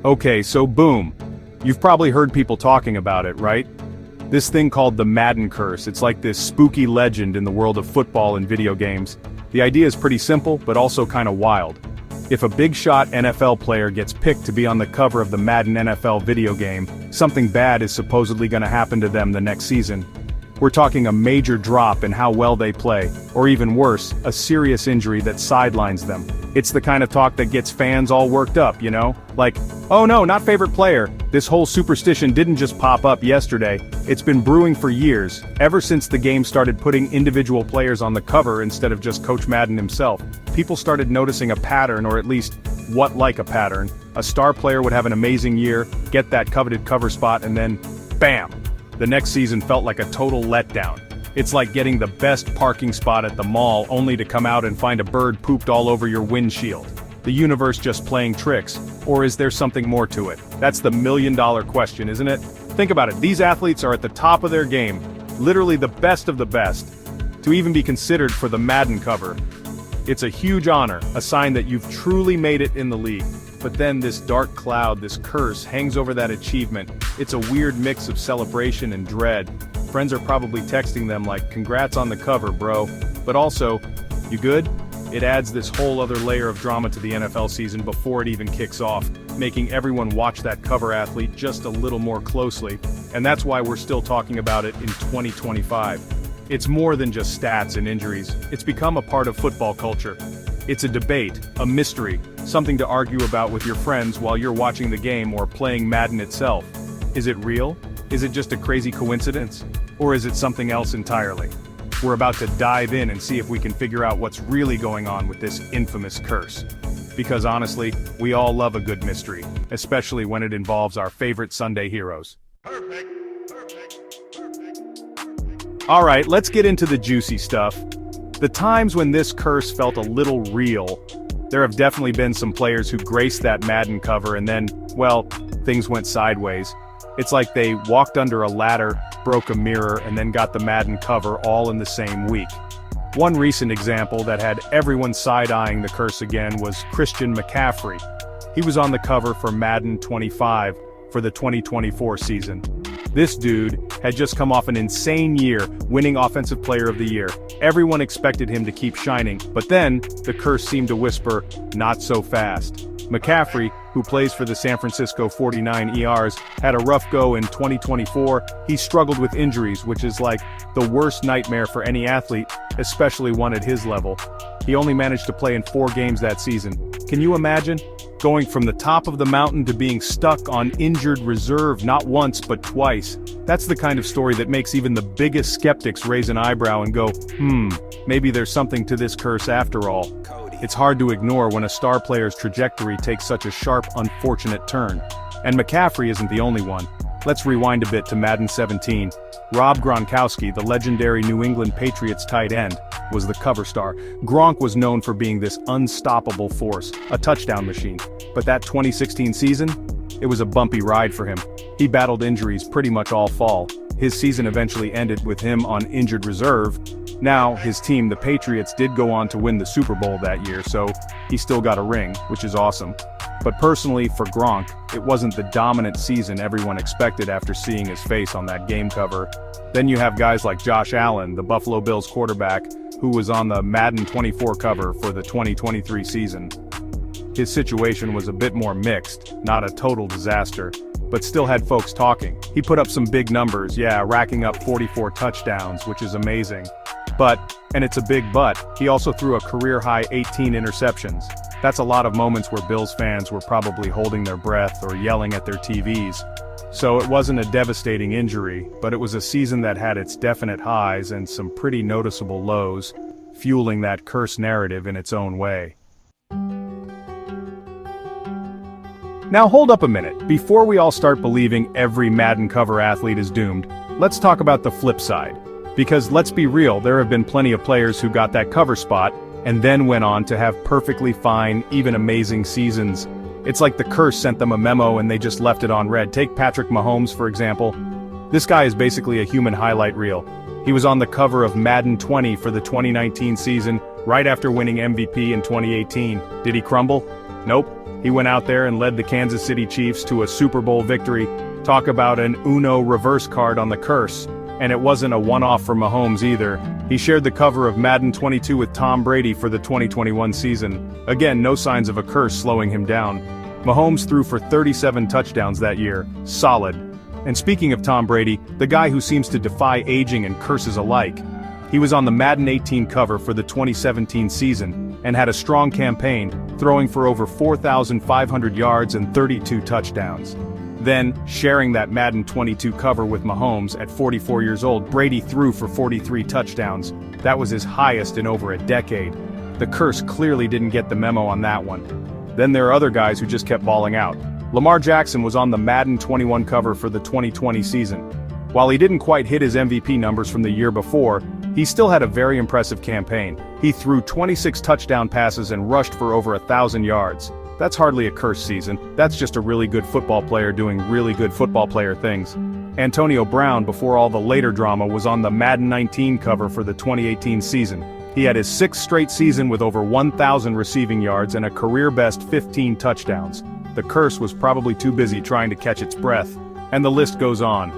Okay, so boom. You've probably heard people talking about it, right? This thing called the Madden curse. It's like this spooky legend in the world of football and video games. The idea is pretty simple, but also kinda wild. If a big-shot NFL player gets picked to be on the cover of the Madden NFL video game, something bad is supposedly gonna happen to them the next season. We're talking a major drop in how well they play, or even worse, a serious injury that sidelines them. It's the kind of talk that gets fans all worked up, you know? Like, oh no, not favorite player. This whole superstition didn't just pop up yesterday. It's been brewing for years, ever since the game started putting individual players on the cover instead of just Coach Madden himself. People started noticing a pattern, or at least, what like a pattern. A star player would have an amazing year, get that coveted cover spot, and then, bam! The next season felt like a total letdown. It's like getting the best parking spot at the mall only to come out and find a bird pooped all over your windshield. The universe just playing tricks, or is there something more to it? That's the million-dollar question, isn't it? Think about it, these athletes are at the top of their game, literally the best of the best, to even be considered for the Madden cover. It's a huge honor, a sign that you've truly made it in the league. But then this dark cloud, this curse, hangs over that achievement. It's a weird mix of celebration and dread. Friends are probably texting them like, congrats on the cover, bro. But also, you good? It adds this whole other layer of drama to the NFL season before it even kicks off, making everyone watch that cover athlete just a little more closely. And that's why we're still talking about it in 2025. It's more than just stats and injuries. It's become a part of football culture. It's a debate, a mystery, something to argue about with your friends while you're watching the game or playing Madden itself. Is it real? Is it just a crazy coincidence? Or is it something else entirely? We're about to dive in and see if we can figure out what's really going on with this infamous curse. Because honestly, we all love a good mystery, especially when it involves our favorite Sunday heroes. Perfect. Alright, let's get into the juicy stuff. The times when this curse felt a little real. There have definitely been some players who graced that Madden cover and then, well, things went sideways. It's like they walked under a ladder, broke a mirror, and then got the Madden cover all in the same week. One recent example that had everyone side-eyeing the curse again was Christian McCaffrey. He was on the cover for Madden 25 for the 2024 season. This dude had just come off an insane year, winning Offensive Player of the Year. Everyone expected him to keep shining, but then, the curse seemed to whisper, not so fast. McCaffrey, who plays for the San Francisco 49ers, had a rough go in 2024. He struggled with injuries, which is like the worst nightmare for any athlete, especially one at his level. He only managed to play in 4 games that season. Can you imagine? Going from the top of the mountain to being stuck on injured reserve not once but twice. That's the kind of story that makes even the biggest skeptics raise an eyebrow and go, maybe there's something to this curse after all. It's hard to ignore when a star player's trajectory takes such a sharp, unfortunate turn. And McCaffrey isn't the only one. Let's rewind a bit to Madden 17. Rob Gronkowski, the legendary New England Patriots tight end, was the cover star. Gronk was known for being this unstoppable force, a touchdown machine. But that 2016 season? It was a bumpy ride for him. He battled injuries pretty much all fall. His season eventually ended with him on injured reserve. Now, his team, the Patriots, did go on to win the Super Bowl that year, so he still got a ring, which is awesome. But personally, for Gronk, it wasn't the dominant season everyone expected after seeing his face on that game cover. Then you have guys like Josh Allen, the Buffalo Bills quarterback, who was on the Madden 24 cover for the 2023 season. His situation was a bit more mixed, not a total disaster, but still had folks talking. He put up some big numbers, racking up 44 touchdowns, which is amazing. But, and it's a big but, he also threw a career-high 18 interceptions. That's a lot of moments where Bills fans were probably holding their breath or yelling at their TVs. So it wasn't a devastating injury, but it was a season that had its definite highs and some pretty noticeable lows, fueling that curse narrative in its own way. Now hold up a minute, before we all start believing every Madden cover athlete is doomed, let's talk about the flip side. Because let's be real, there have been plenty of players who got that cover spot, and then went on to have perfectly fine, even amazing seasons. It's like the curse sent them a memo and they just left it on read. Take Patrick Mahomes, for example. This guy is basically a human highlight reel. He was on the cover of Madden 20 for the 2019 season, right after winning MVP in 2018. Did he crumble? Nope. He went out there and led the Kansas City Chiefs to a Super Bowl victory. Talk about an Uno reverse card on the curse. And it wasn't a one-off for Mahomes either. He shared the cover of Madden 22 with Tom Brady for the 2021 season. Again, no signs of a curse slowing him down. Mahomes threw for 37 touchdowns that year. Solid. And speaking of Tom Brady, the guy who seems to defy aging and curses alike, he was on the Madden 18 cover for the 2017 season, and had a strong campaign, throwing for over 4,500 yards and 32 touchdowns. Then, sharing that Madden 22 cover with Mahomes at 44 years old, Brady threw for 43 touchdowns. That was his highest in over a decade. The curse clearly didn't get the memo on that one. Then there are other guys who just kept balling out. Lamar Jackson was on the Madden 21 cover for the 2020 season. While he didn't quite hit his MVP numbers from the year before, he still had a very impressive campaign. He threw 26 touchdown passes and rushed for over 1,000 yards. That's hardly a curse season, that's just a really good football player doing really good football player things. Antonio Brown, before all the later drama, was on the Madden 19 cover for the 2018 season. He had his 6th straight season with over 1,000 receiving yards and a career-best 15 touchdowns. The curse was probably too busy trying to catch its breath. And the list goes on.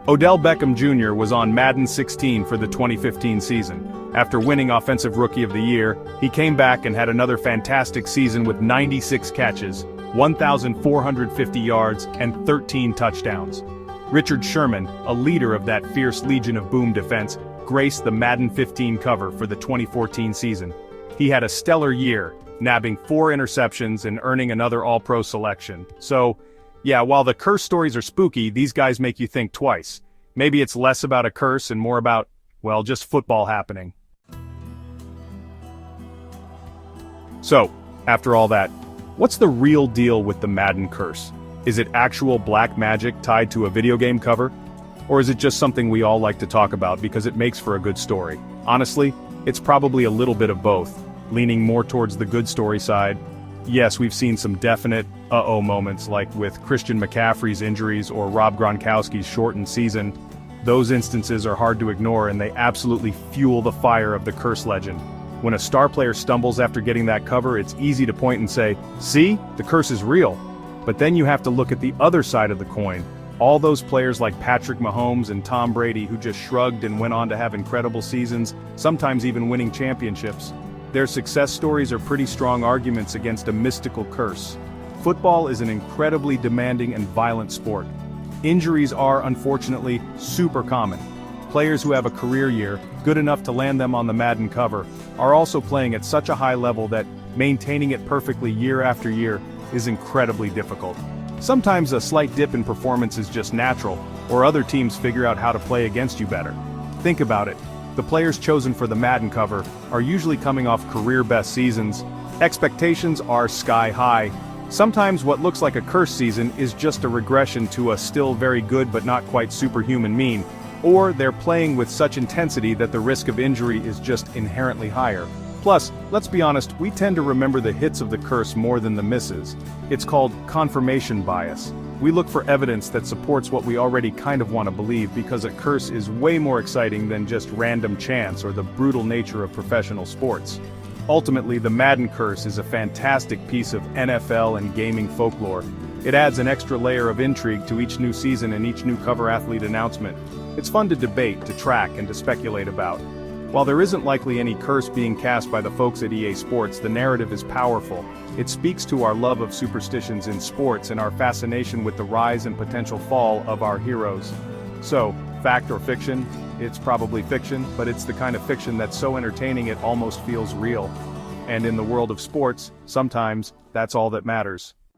Odell Beckham Jr. was on Madden 16 for the 2015 season. After winning Offensive Rookie of the Year, he came back and had another fantastic season with 96 catches, 1,450 yards, and 13 touchdowns. Richard Sherman, a leader of that fierce Legion of Boom defense, graced the Madden 15 cover for the 2014 season. He had a stellar year, nabbing 4 interceptions and earning another All-Pro selection. So, yeah, while the curse stories are spooky, these guys make you think twice. Maybe it's less about a curse and more about, well, just football happening. So, after all that, what's the real deal with the Madden curse? Is it actual black magic tied to a video game cover? Or is it just something we all like to talk about because it makes for a good story? Honestly, it's probably a little bit of both, leaning more towards the good story side. Yes, we've seen some definite uh-oh moments, like with Christian McCaffrey's injuries or Rob Gronkowski's shortened season. Those instances are hard to ignore, and they absolutely fuel the fire of the curse legend. When a star player stumbles after getting that cover, it's easy to point and say, see, the curse is real. But then you have to look at the other side of the coin. All those players like Patrick Mahomes and Tom Brady who just shrugged and went on to have incredible seasons, sometimes even winning championships. Their success stories are pretty strong arguments against a mystical curse. Football is an incredibly demanding and violent sport. Injuries are, unfortunately, super common. Players who have a career year, good enough to land them on the Madden cover, are also playing at such a high level that maintaining it perfectly year after year is incredibly difficult. Sometimes a slight dip in performance is just natural, or other teams figure out how to play against you better. Think about it. The players chosen for the Madden cover are usually coming off career-best seasons. Expectations are sky high. Sometimes what looks like a curse season is just a regression to a still very good but not quite superhuman mean, or they're playing with such intensity that the risk of injury is just inherently higher. Plus, let's be honest, we tend to remember the hits of the curse more than the misses. It's called confirmation bias. We look for evidence that supports what we already kind of want to believe because a curse is way more exciting than just random chance or the brutal nature of professional sports. Ultimately, the Madden curse is a fantastic piece of NFL and gaming folklore. It adds an extra layer of intrigue to each new season and each new cover athlete announcement. It's fun to debate, to track, and to speculate about. While there isn't likely any curse being cast by the folks at EA Sports, the narrative is powerful. It speaks to our love of superstitions in sports and our fascination with the rise and potential fall of our heroes. So, fact or fiction? It's probably fiction, but it's the kind of fiction that's so entertaining it almost feels real. And in the world of sports, sometimes, that's all that matters.